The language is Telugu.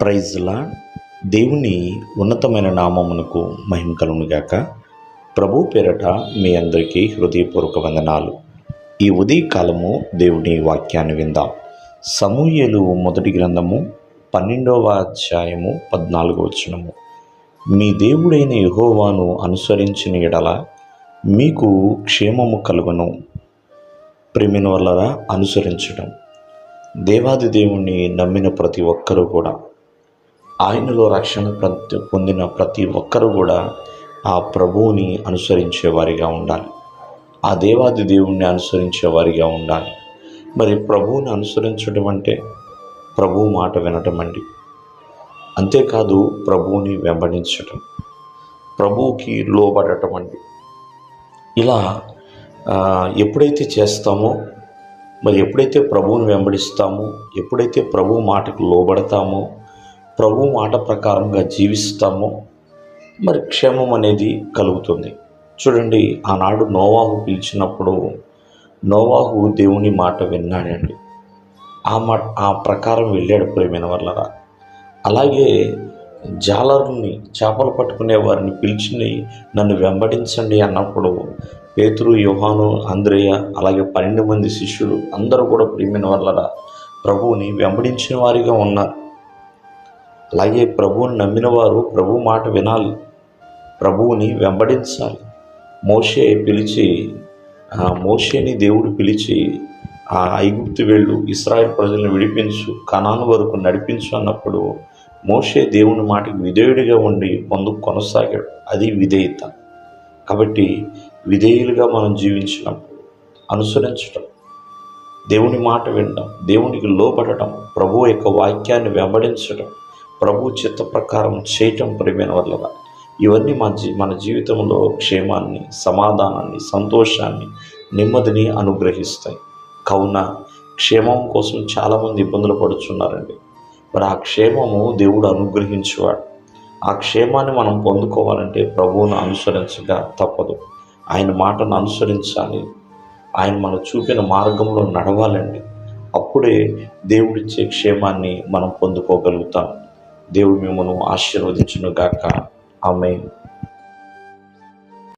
ప్రైజ్లా దేవుని ఉన్నతమైన నామమునకు మహిమ కలుగునుగాక. ప్రభు పేరట మీ అందరికీ హృదయపూర్వక వందనాలు. ఈ ఉదయకాలము దేవుని వాక్యాన్ని విందాం. సమూయేలు మొదటి గ్రంథము 12వ అధ్యాయము 14వ వచనము. మీ దేవుడైన యెహోవాను అనుసరించిన ఎడల మీకు క్షేమము కలుగును. ప్రేమిన వల్లరా అనుసరించడం. దేవాది దేవుణ్ణి నమ్మిన ప్రతి ఒక్కరూ కూడా, ఆయనలో రక్షణ పొందిన ప్రతి ఒక్కరూ కూడా ఆ ప్రభువుని అనుసరించే వారిగా ఉండాలి. ఆ దేవాది దేవుణ్ణి అనుసరించే వారిగా ఉండాలి. మరి ప్రభువుని అనుసరించడం అంటే ప్రభువు మాట వినటం అండి. అంతేకాదు ప్రభువుని వెంబడించటం, ప్రభువుకి లోబడటం అండి. ఇలా ఎప్పుడైతే చేస్తామో, మరి ఎప్పుడైతే ప్రభువుని వెంబడిస్తామో, ఎప్పుడైతే ప్రభువు మాటకు లోబడతామో, ప్రభు మాట ప్రకారంగా జీవిస్తామో, మరి క్షేమం అనేది కలుగుతుంది. చూడండి, ఆనాడు నోవాహు పిలిచినప్పుడు నోవాహు దేవుని మాట విన్నాడండి. ఆ ప్రకారం వెళ్ళాడు ప్రేమైన వల్లరా. అలాగే జాలరుని, చేపలు పట్టుకునే వారిని పిలిచి నన్ను వెంబడించండి అన్నప్పుడు పేతురు, యోహాను, అంద్రేయ, అలాగే 12 మంది శిష్యులు అందరూ కూడా ప్రేమైన వల్లరా ప్రభువుని వెంబడించిన వారిగా ఉన్నారు. అలాగే ప్రభువుని నమ్మిన వారు ప్రభు మాట వినాలి, ప్రభువుని వెంబడించాలి. మోషేని దేవుడు పిలిచి ఐగుప్తు వెళ్ళు, ఇశ్రాయేలు ప్రజలను విడిపించు, కనాను వరకు నడిపించు అన్నప్పుడు మోషే దేవుని మాటకి విధేయుడిగా ఉండి కొనసాగాడు. అది విధేయత. కాబట్టి విధేయులుగా మనం జీవించినప్పుడు అనుసరించటం, దేవుని మాట వినడం, దేవునికి లోబడటం, ప్రభు యొక్క వాక్యాన్ని వెంబడించడం, ప్రభు చిత్త ప్రకారం చేయటం ప్రేమైన వల్లరా ఇవన్నీ మన జీవితంలో క్షేమాన్ని, సమాధానాన్ని, సంతోషాన్ని, నెమ్మదిని అనుగ్రహిస్తాయి. కావున క్షేమం కోసం చాలామంది ఇబ్బందులు పడుతున్నారండి. మరి ఆ క్షేమము దేవుడు అనుగ్రహించేవాడు. ఆ క్షేమాన్ని మనం పొందుకోవాలంటే ప్రభువును అనుసరించగా తప్పదు. ఆయన మాటను అనుసరించాలి. ఆయన మనం చూపిన మార్గంలో నడవాలండి. అప్పుడే దేవుడిచ్చే క్షేమాన్ని మనం పొందుకోగలుగుతాం. దేవుడు మిమ్మల్ని ఆశీర్వదించును గాక. ఆమేన్.